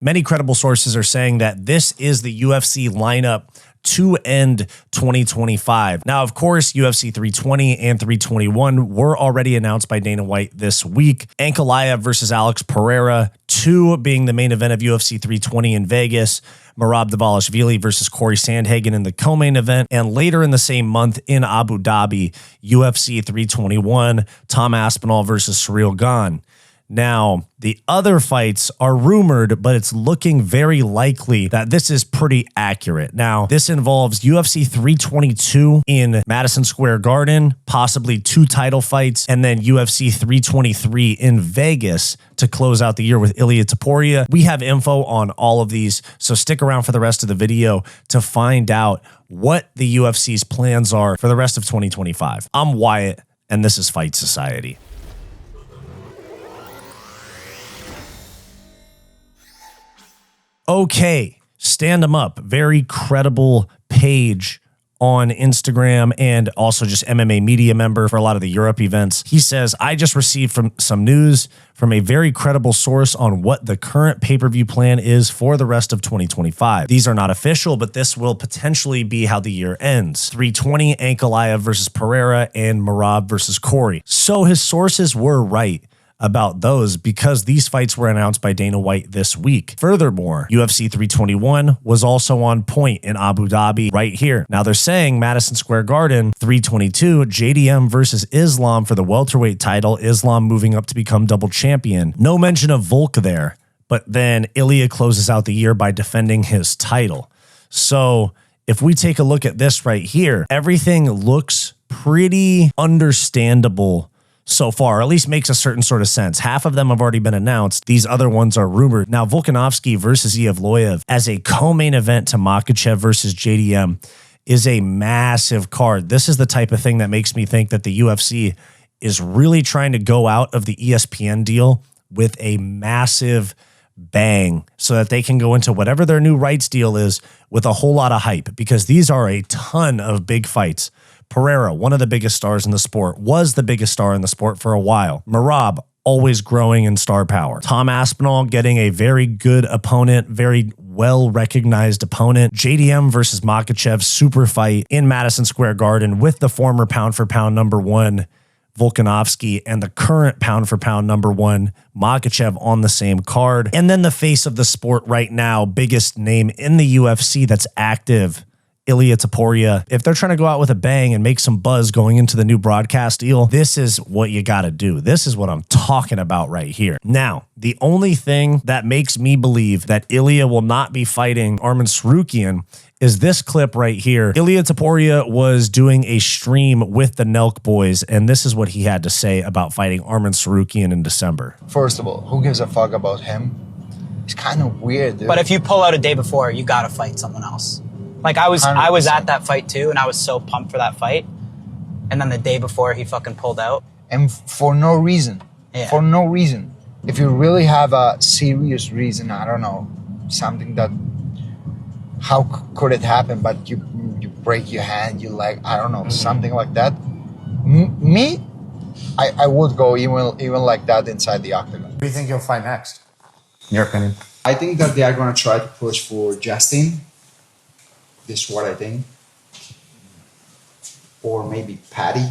Many credible sources are saying that this is the UFC lineup to end 2025. Now, of course, UFC 320 and 321 were already announced by Dana White this week. Ankalaev versus Alex Pereira, 2 being the main event of UFC 320 in Vegas. Merab Dvalishvili versus Corey Sandhagen in the co-main event. And later in the same month in Abu Dhabi, UFC 321, Tom Aspinall versus Ciryl Gane. Now, the other fights are rumored, but it's looking very likely that this is pretty accurate. Now, this involves UFC 322 in Madison Square Garden, possibly 2 title fights, and then UFC 323 in Vegas to close out the year with Ilia Topuria. We have info on all of these, so stick around for the rest of the video to find out what the UFC's plans are for the rest of 2025. I'm Wyatt, and this is Fight Society. Okay, Stand 'em Up, very credible page on Instagram and also just MMA media member for a lot of the Europe events. He says, I just received some news from a very credible source on what the current pay-per-view plan is for the rest of 2025. These are not official, but this will potentially be how the year ends. 320, Ankalaev versus Pereira, and Merab versus Corey. So his sources were right about those because these fights were announced by Dana White this week. Furthermore, UFC 321 was also on point in Abu Dhabi right here. Now they're saying Madison Square Garden, 322, JDM versus Islam for the welterweight title, Islam moving up to become double champion. No mention of Volk there, but then Ilia closes out the year by defending his title. So if we take a look at this right here, everything looks pretty understandable so far, at least makes a certain sort of sense. Half of them have already been announced. These other ones are rumored. Now, Volkanovski versus Evloev as a co-main event to Makhachev versus JDM is a massive card. This is the type of thing that makes me think that the UFC is really trying to go out of the ESPN deal with a massive bang so that they can go into whatever their new rights deal is with a whole lot of hype, because these are a ton of big fights. Pereira, one of the biggest stars in the sport, was the biggest star in the sport for a while. Merab, always growing in star power. Tom Aspinall getting a very good opponent, very well-recognized opponent. JDM versus Makhachev, super fight in Madison Square Garden with the former pound-for-pound #1 Volkanovski and the current pound-for-pound #1 Makhachev on the same card. And then the face of the sport right now, biggest name in the UFC that's active, Ilia Topuria. If they're trying to go out with a bang and make some buzz going into the new broadcast deal, this is what you got to do. This is what I'm talking about right here. Now, the only thing that makes me believe that Ilia will not be fighting Arman Tsarukyan is this clip right here. Ilia Topuria was doing a stream with the Nelk boys, and this is what he had to say about fighting Arman Tsarukyan in December. First of all, who gives a fuck about him? It's kind of weird, dude. But if you pull out a day before, you got to fight someone else. Like I was at that fight too, and I was so pumped for that fight. And then the day before, he fucking pulled out. And for no reason. Yeah. For no reason. If you really have a serious reason, I don't know, something that, how could it happen? But you break your hand, you like, I don't know, something like that. Me, I would go even like that inside the octagon. Who do you think you'll fight next, in your opinion? I think that they are going to try to push for Justin. This is what I think. Or maybe Patty.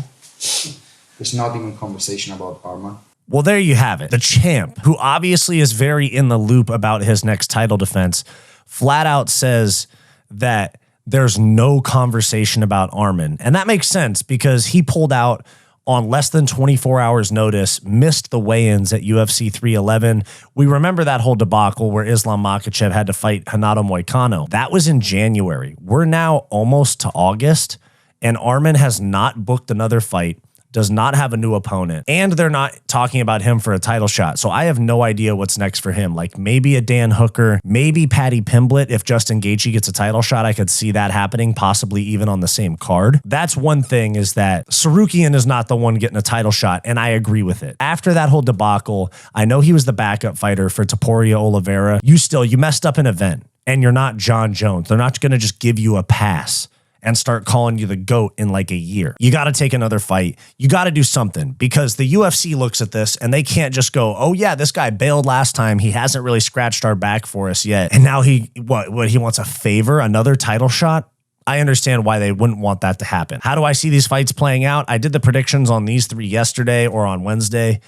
There's not even conversation about Arman. Well, there you have it. The champ, who obviously is very in the loop about his next title defense, flat out says that there's no conversation about Arman. And that makes sense because he pulled out on less than 24 hours notice, missed the weigh-ins at UFC 311. We remember that whole debacle where Islam Makhachev had to fight Renato Moicano. That was in January. We're now almost to August, and Arman has not booked another fight, does not have a new opponent, and they're not talking about him for a title shot. So I have no idea what's next for him. Like maybe a Dan Hooker, maybe Paddy Pimblett. If Justin Gaethje gets a title shot, I could see that happening, possibly even on the same card. That's one thing, is that Tsarukyan is not the one getting a title shot, and I agree with it. After that whole debacle, I know he was the backup fighter for Topuria Oliveira. You messed up an event, and you're not John Jones. They're not going to just give you a pass and start calling you the GOAT in like a year. You got to take another fight. You got to do something, because the UFC looks at this and they can't just go, oh yeah, this guy bailed last time. He hasn't really scratched our back for us yet. And now he wants a favor, another title shot. I understand why they wouldn't want that to happen. How do I see these fights playing out? I did the predictions on these 3 yesterday or on Wednesday,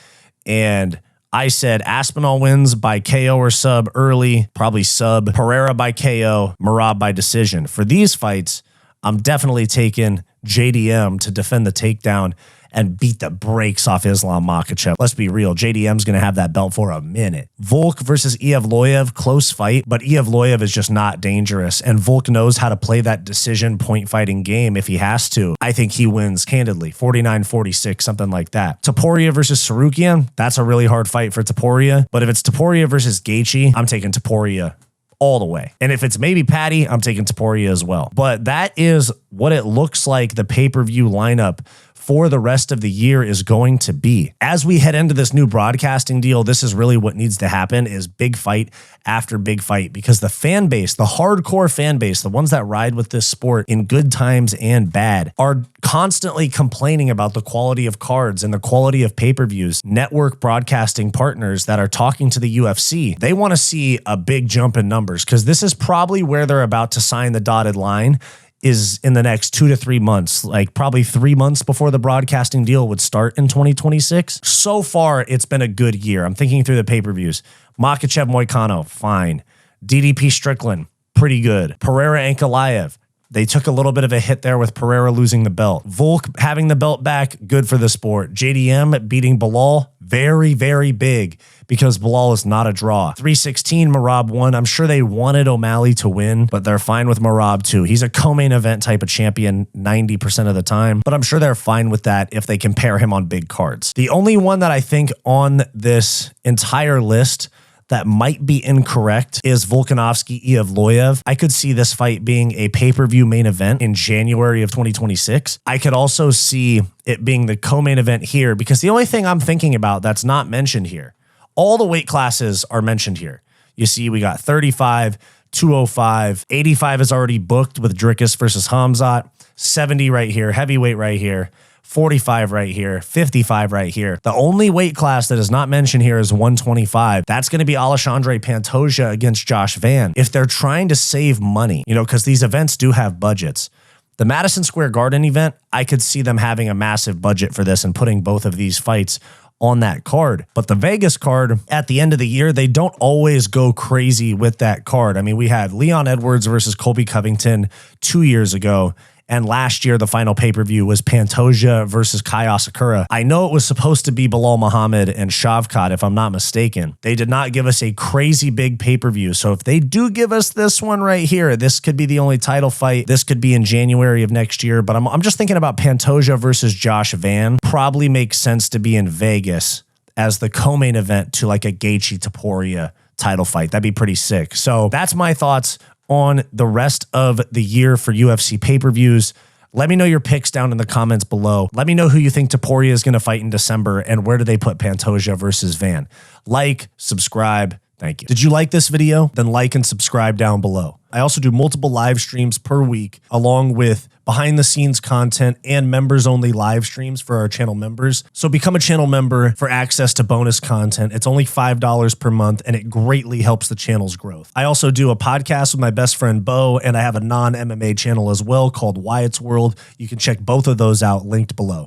and I said Aspinall wins by KO or sub early, probably sub. Pereira by KO, Merab by decision. For these fights, I'm definitely taking JDM to defend the takedown and beat the brakes off Islam Makhachev. Let's be real, JDM's going to have that belt for a minute. Volk versus Evloev, close fight, but Evloev is just not dangerous, and Volk knows how to play that decision point fighting game if he has to. I think he wins handedly, 49-46, something like that. Topuria versus Sarukian, that's a really hard fight for Topuria, but if it's Topuria versus Gaethje, I'm taking Topuria all the way. And if it's maybe Patty, I'm taking Topuria as well. But that is what it looks like the pay-per-view lineup for the rest of the year is going to be. As we head into this new broadcasting deal, this is really what needs to happen, is big fight after big fight, because the fan base, the hardcore fan base, the ones that ride with this sport in good times and bad, are constantly complaining about the quality of cards and the quality of pay-per-views. Network broadcasting partners that are talking to the UFC, they want to see a big jump in numbers, because this is probably where they're about to sign the dotted line, is in the next 2 to 3 months, like probably 3 months before the broadcasting deal would start in 2026. So far, it's been a good year. I'm thinking through the pay-per-views. Makhachev Moicano, fine. DDP Strickland, pretty good. Pereira Ankalaev, they took a little bit of a hit there with Pereira losing the belt. Volk having the belt back, good for the sport. JDM beating Bilal, very, very big, because Bilal is not a draw. 316, Merab won. I'm sure they wanted O'Malley to win, but they're fine with Merab too. He's a co-main event type of champion 90% of the time, but I'm sure they're fine with that if they can pair him on big cards. The only one that I think on this entire list that might be incorrect is Volkanovski Evloev. I could see this fight being a pay-per-view main event in January of 2026. I could also see it being the co-main event here, because the only thing I'm thinking about that's not mentioned here, all the weight classes are mentioned here. You see, we got 35, 205, 85 is already booked with Dricus versus Hamzat, 70 right here, heavyweight right here, 45 right here, 55 right here. The only weight class that is not mentioned here is 125. That's going to be Alexandre Pantoja against Josh Van. If they're trying to save money, you know, because these events do have budgets. The Madison Square Garden event, I could see them having a massive budget for this and putting both of these fights on that card. But the Vegas card at the end of the year, they don't always go crazy with that card. I mean, we had Leon Edwards versus Colby Covington 2 years ago. And last year, the final pay-per-view was Pantoja versus Kai Asakura. I know it was supposed to be Bilal Muhammad and Shavkat, if I'm not mistaken. They did not give us a crazy big pay-per-view. So if they do give us this one right here, this could be the only title fight. This could be in January of next year. But I'm just thinking about Pantoja versus Josh Van. Probably makes sense to be in Vegas as the co-main event to like a Gaethje Topuria title fight. That'd be pretty sick. So that's my thoughts on the rest of the year for UFC pay-per-views. Let me know your picks down in the comments below. Let me know who you think Topuria is going to fight in December, and where do they put Pantoja versus Van. Like, subscribe. Thank you. Did you like this video? Then like and subscribe down below. I also do multiple live streams per week, along with behind the scenes content and members only live streams for our channel members. So become a channel member for access to bonus content. It's only $5 per month, and it greatly helps the channel's growth. I also do a podcast with my best friend Bo, and I have a non-MMA channel as well called Wyatt's World. You can check both of those out linked below.